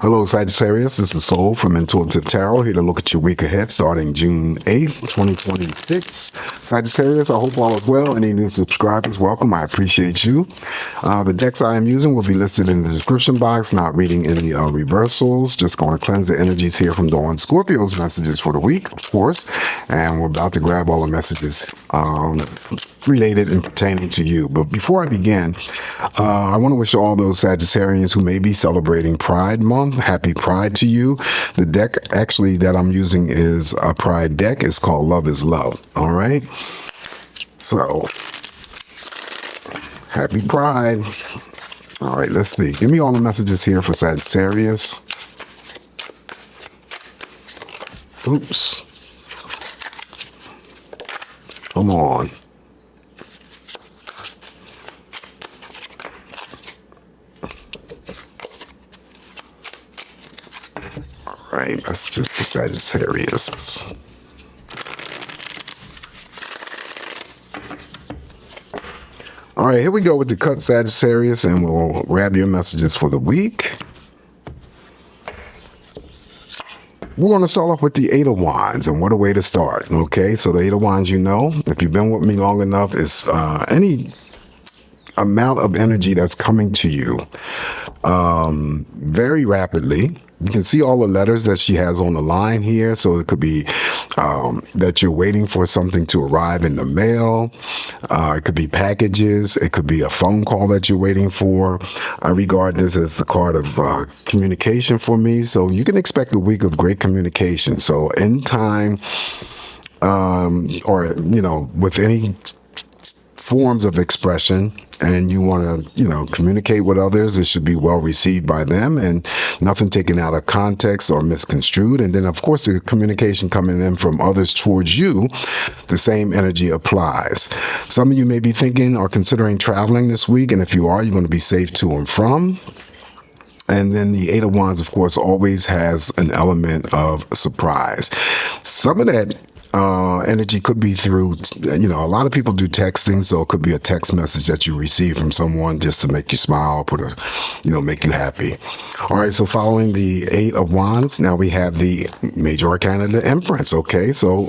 Hello, Sagittarius. This is Soul from Intuitive Tarot, here to look at your week ahead starting June 8th, 2026. Sagittarius, I hope all is well. Any new subscribers, welcome. I appreciate you. The decks I am using will be listed in the description box. Not reading any reversals. Just going to cleanse the energies here from Dawn Scorpio's messages for the week, of course. And we're about to grab all the messages related and pertaining to you. But before I begin, I want to wish all those Sagittarians who may be celebrating Pride Month, happy Pride to you. The deck actually that I'm using is a Pride deck. It's called Love is Love. All right. So, happy Pride. All right, let's see. Give me all the messages here for Sagittarius. Oops. Come on. All right, that's just for Sagittarius. All right, here we go with the cut, Sagittarius, and we'll grab your messages for the week. We're going to start off with the Eight of Wands, and what a way to start. Okay, so the Eight of Wands, you know, if you've been with me long enough, is any amount of energy that's coming to you very rapidly. You can see all the letters that she has on the line here. So it could be that you're waiting for something to arrive in the mail. It could be packages. It could be a phone call that you're waiting for. I regard this as the card of communication for me. So you can expect a week of great communication. So anytime or, you know, with any forms of expression and you want to, you know, communicate with others, it should be well received by them and nothing taken out of context or misconstrued. And then, of course, the communication coming in from others towards you, the same energy applies. Some of you may be thinking or considering traveling this week, and if you are, you're going to be safe to and from. And then the Eight of Wands, of course, always has an element of surprise. Some of that energy could be through, you know, a lot of people do texting, so it could be a text message that you receive from someone just to make you smile, make you happy. All right, so following the Eight of Wands, now we have the major arcana, the Empress. Okay, so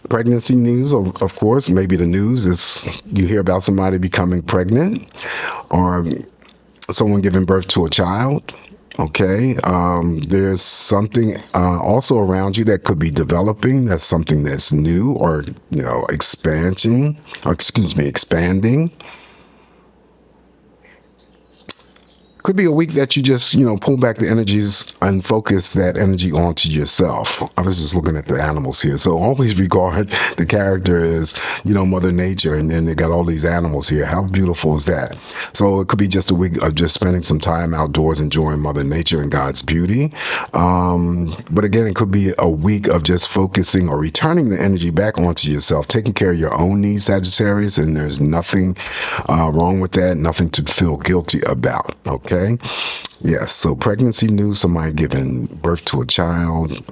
pregnancy news, of course. Maybe the news is you hear about somebody becoming pregnant or someone giving birth to a child. Okay, there's something also around you that could be developing. That's something that's new or, you know, expanding. Could be a week that you just, you know, pull back the energies and focus that energy onto yourself. I was just looking at the animals here. So always regard the character as, you know, Mother Nature, and then they got all these animals here. How beautiful is that? So it could be just a week of just spending some time outdoors, enjoying Mother Nature and God's beauty. But again, it could be a week of just focusing or returning the energy back onto yourself, taking care of your own needs, Sagittarius, and there's nothing wrong with that, nothing to feel guilty about. Okay. Yes. So pregnancy news, somebody giving birth to a child,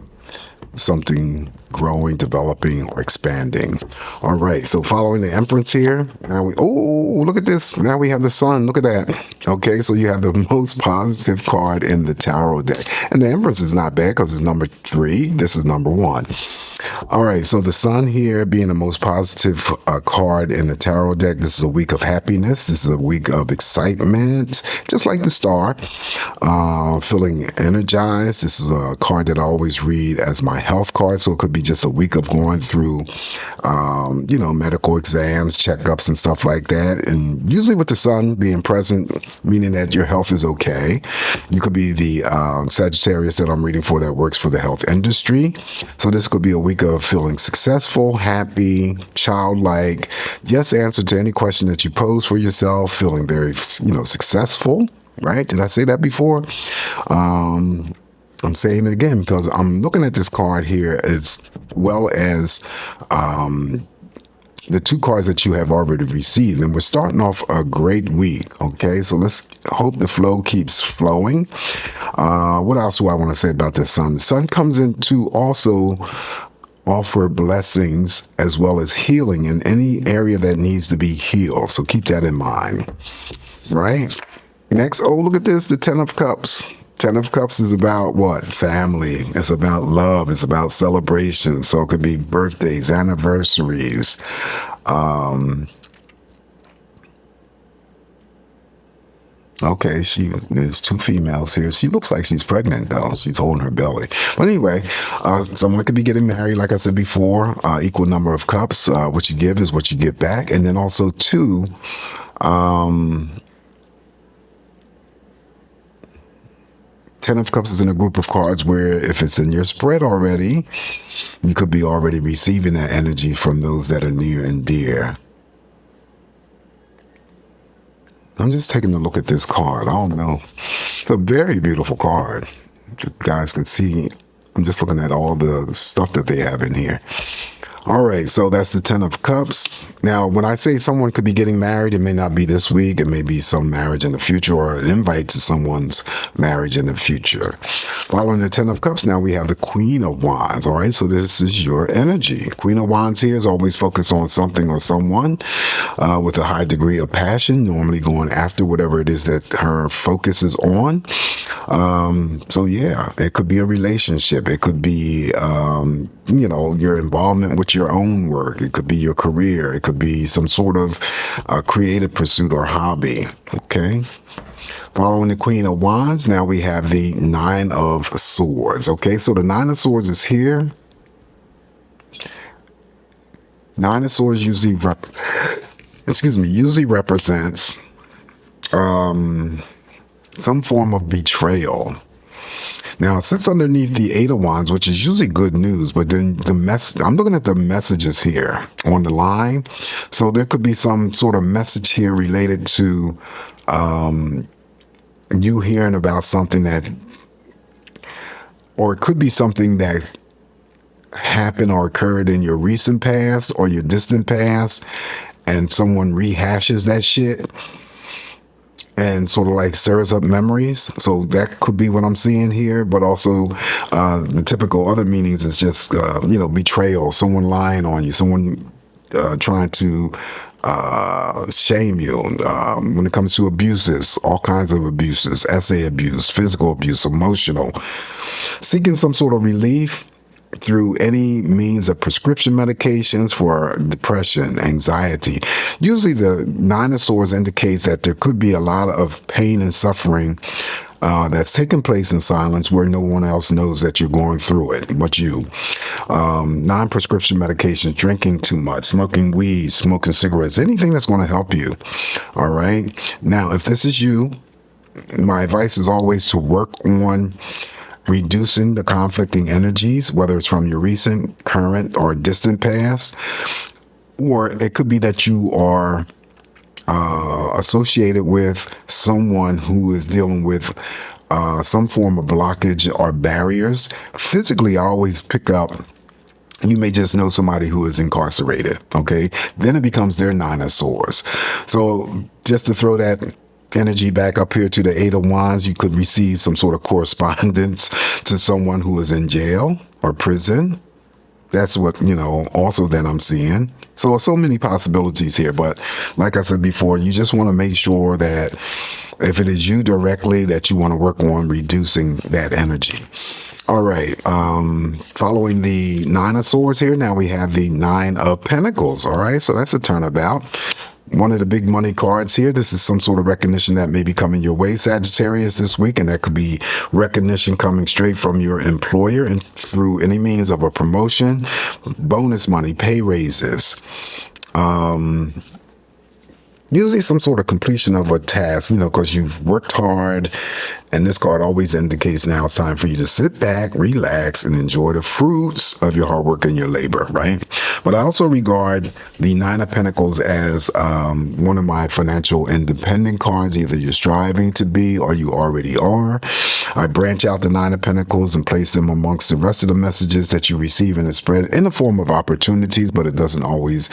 something growing, developing, or expanding. All right. So following the Empress here, now look at this. Now we have the Sun. Look at that. Okay. So you have the most positive card in the tarot deck. And the Empress is not bad because it's number 3. This is number 1. All right, so the Sun here being the most positive card in the tarot deck. This is a week of happiness. This is a week of excitement, just like the Star. Feeling energized. This is a card that I always read as my health card, so it could be just a week of going through, medical exams, checkups, and stuff like that. And usually with the Sun being present, meaning that your health is okay. You could be the Sagittarius that I'm reading for that works for the health industry. So this could be a week of feeling successful, happy, childlike, yes answer to any question that you pose for yourself, feeling very, successful, right? Did I say that before? I'm saying it again because I'm looking at this card here as well as the 2 cards that you have already received. And we're starting off a great week, okay? So let's hope the flow keeps flowing. What else do I want to say about the Sun? The Sun comes in to also offer blessings as well as healing in any area that needs to be healed. So keep that in mind, right? Next, look at this, the 10 of Cups. Ten of Cups is about what? Family. It's about love. It's about celebration. So it could be birthdays, anniversaries. Okay, there's two females here. She looks like she's pregnant though. She's holding her belly. But anyway, someone could be getting married, like I said before. Equal number of cups. What you give is what you get back. And then also two, Ten of Cups is in a group of cards where if it's in your spread already, you could be already receiving that energy from those that are near and dear. I'm just taking a look at this card. I don't know. It's a very beautiful card. You guys can see, I'm just looking at all the stuff that they have in here. All right, so that's the Ten of Cups. Now, when I say someone could be getting married, it may not be this week. It may be some marriage in the future or an invite to someone's marriage in the future. Following the Ten of Cups, now we have the Queen of Wands. All right, so this is your energy. Queen of Wands here is always focused on something or someone with a high degree of passion, normally going after whatever it is that her focus is on. So yeah, it could be a relationship. It could be, your involvement with your own work. It could be your career. It could be some sort of creative pursuit or hobby. Okay. Following the Queen of Wands, now we have the Nine of Swords. Okay. So the Nine of Swords is here. Nine of Swords usually represents some form of betrayal. Now, it sits underneath the Eight of Wands, which is usually good news, but then I'm looking at the messages here on the line. So there could be some sort of message here related to you hearing about something or it could be something that happened or occurred in your recent past or your distant past, and someone rehashes that shit and sort of like stirs up memories. So that could be what I'm seeing here, but also the typical other meanings is just, betrayal, someone lying on you, someone trying to shame you. When it comes to abuses, all kinds of abuses, essay abuse, physical abuse, emotional, seeking some sort of relief through any means of prescription medications for depression, anxiety. Usually the Nine of Swords indicates that there could be a lot of pain and suffering that's taking place in silence where no one else knows that you're going through it but you. Non-prescription medications, drinking too much, smoking weed, smoking cigarettes, anything that's going to help you. All right. Now, if this is you, my advice is always to work on reducing the conflicting energies, whether it's from your recent, current, or distant past, or it could be that you are associated with someone who is dealing with some form of blockage or barriers. Physically, I always pick up, you may just know somebody who is incarcerated, okay? Then it becomes their Nine of Swords. So just to throw that energy back up here to the Eight of Wands, you could receive some sort of correspondence to someone who is in jail or prison. That's what, also that I'm seeing. So many possibilities here. But like I said before, you just want to make sure that if it is you directly, that you want to work on reducing that energy. All right. Following the Nine of Swords here, now we have the Nine of Pentacles. All right. So that's a turnabout. One of the big money cards here. This is some sort of recognition that may be coming your way, Sagittarius, this week. And that could be recognition coming straight from your employer and through any means of a promotion, bonus money, pay raises. Usually some sort of completion of a task, because you've worked hard. And this card always indicates now it's time for you to sit back, relax, and enjoy the fruits of your hard work and your labor, right? But I also regard the Nine of Pentacles as one of my financial independent cards. Either you're striving to be or you already are. I branch out the Nine of Pentacles and place them amongst the rest of the messages that you receive in the spread in the form of opportunities, but it doesn't always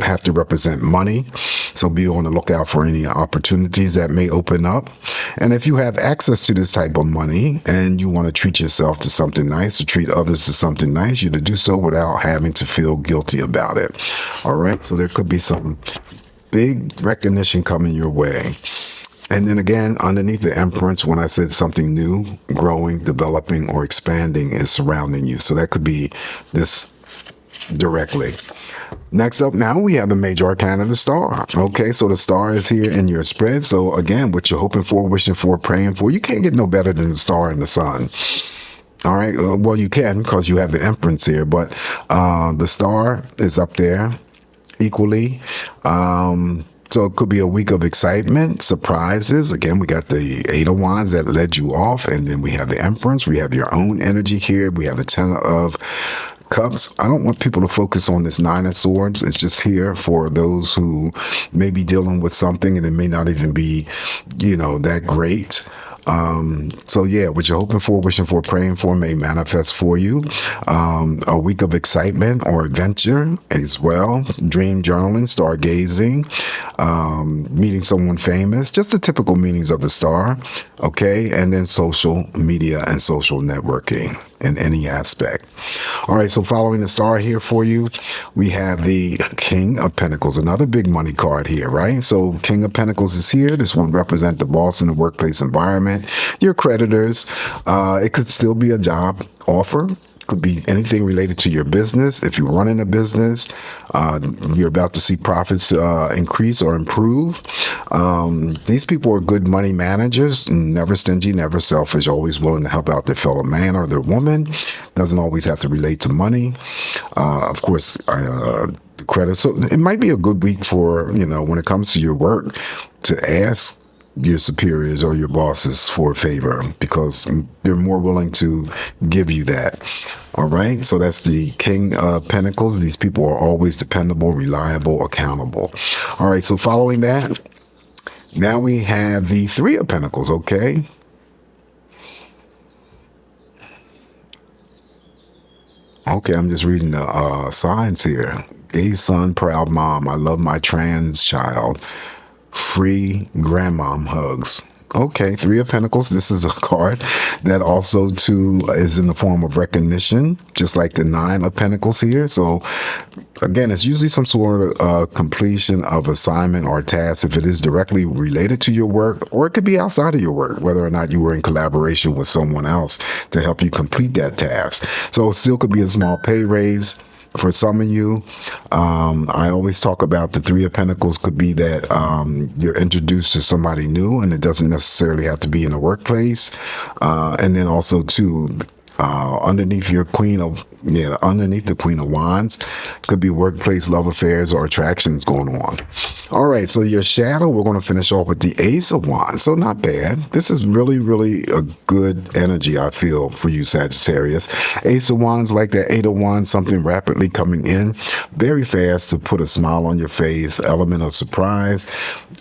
have to represent money. So be on the lookout for any opportunities that may open up. And if you have access to this type of money and you want to treat yourself to something nice or treat others to something nice, you to do so without having to feel guilty about it. All right. So there could be some big recognition coming your way. And then again, underneath the Empress, when I said something new, growing, developing, or expanding is surrounding you. So that could be this directly. Next up now, we have the major arcana, the star. Okay, so the star is here in your spread. So again, what you're hoping for, wishing for, praying for, you can't get no better than the star and the sun. All right, well, you can because you have the Empress here, but the star is up there equally. So it could be a week of excitement, surprises. Again, we got the 8 of Wands that led you off, and then we have the Empress. We have your own energy here. We have the 10 of Cups. I don't want people to focus on this 9 of Swords. It's just here for those who may be dealing with something and it may not even be, that great. So yeah, what you're hoping for, wishing for, praying for may manifest for you. A week of excitement or adventure as well. Dream journaling, stargazing, meeting someone famous, just the typical meanings of the star. Okay. And then social media and social networking in any aspect. All right. So following the star here for you, we have the King of Pentacles, another big money card here, right? So King of Pentacles is here. This one represents the boss in the workplace environment. Your creditors, it could still be a job offer. Could be anything related to your business. If you're running a business, you're about to see profits increase or improve. These people are good money managers, never stingy, never selfish, always willing to help out their fellow man or their woman. Doesn't always have to relate to money. Of course, credit. So it might be a good week for, when it comes to your work, to ask your superiors or your bosses for a favor because they're more willing to give you that. All right. So that's the King of Pentacles. These people are always dependable, reliable, accountable. All right. So following that, now we have the 3 of Pentacles. Okay. Okay. I'm just reading the signs here. Gay son, proud mom. I love my trans child. Free grandmom hugs. Okay, 3 of Pentacles. This is a card that also too is in the form of recognition, just like the 9 of Pentacles here. So again, it's usually some sort of completion of assignment or task if it is directly related to your work, or it could be outside of your work, whether or not you were in collaboration with someone else to help you complete that task. So it still could be a small pay raise. For some of you, I always talk about the 3 of Pentacles could be that you're introduced to somebody new, and it doesn't necessarily have to be in a workplace. And then also too, underneath your underneath the Queen of Wands could be workplace love affairs or attractions going on. All right, so your shadow, we're going to finish off with the Ace of Wands. So not bad. This is really, really a good energy, I feel, for you, Sagittarius. Ace of Wands, like that 8 of Wands, something rapidly coming in very fast to put a smile on your face, element of surprise.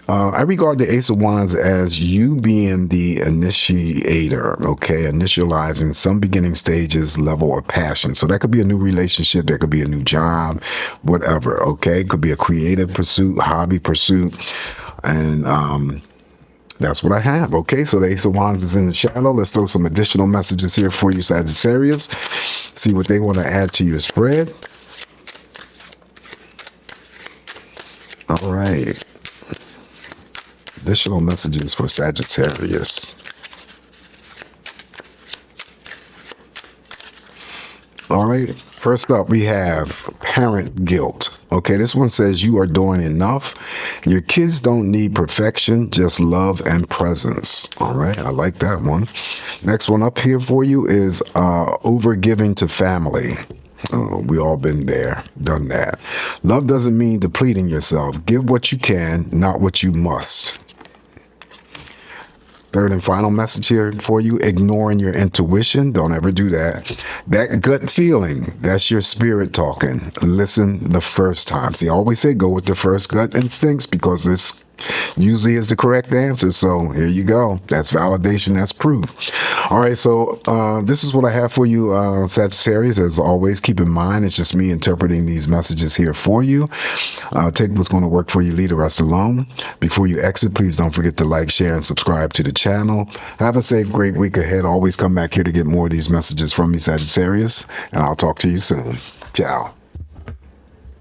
I regard the Ace of Wands as you being the initiator, okay, initializing some beginning stages level of passion. So that could be a new relationship, that could be a new job, whatever, okay? Could be a creative pursuit, hobby pursuit, and that's what I have, okay? So the Ace of Wands is in the shadow. Let's throw some additional messages here for you, Sagittarius. See what they want to add to your spread. All right. Additional messages for Sagittarius. All right. First up, we have parent guilt. Okay, this one says you are doing enough. Your kids don't need perfection, just love and presence. All right, I like that one. Next one up here for you is overgiving to family. We all been there, done that. Love doesn't mean depleting yourself. Give what you can, not what you must. Third and final message here for you, ignoring your intuition. Don't ever do that. That gut feeling, that's your spirit talking. Listen the first time. See, I always say go with the first gut instincts because this usually is the correct answer. So here you go. That's validation. That's proof. All right. So this is what I have for you, Sagittarius. As always, keep in mind, it's just me interpreting these messages here for you. Take what's going to work for you. Leave the rest alone. Before you exit, please don't forget to like, share, and subscribe to the channel. Have a safe, great week ahead. Always come back here to get more of these messages from me, Sagittarius. And I'll talk to you soon. Ciao.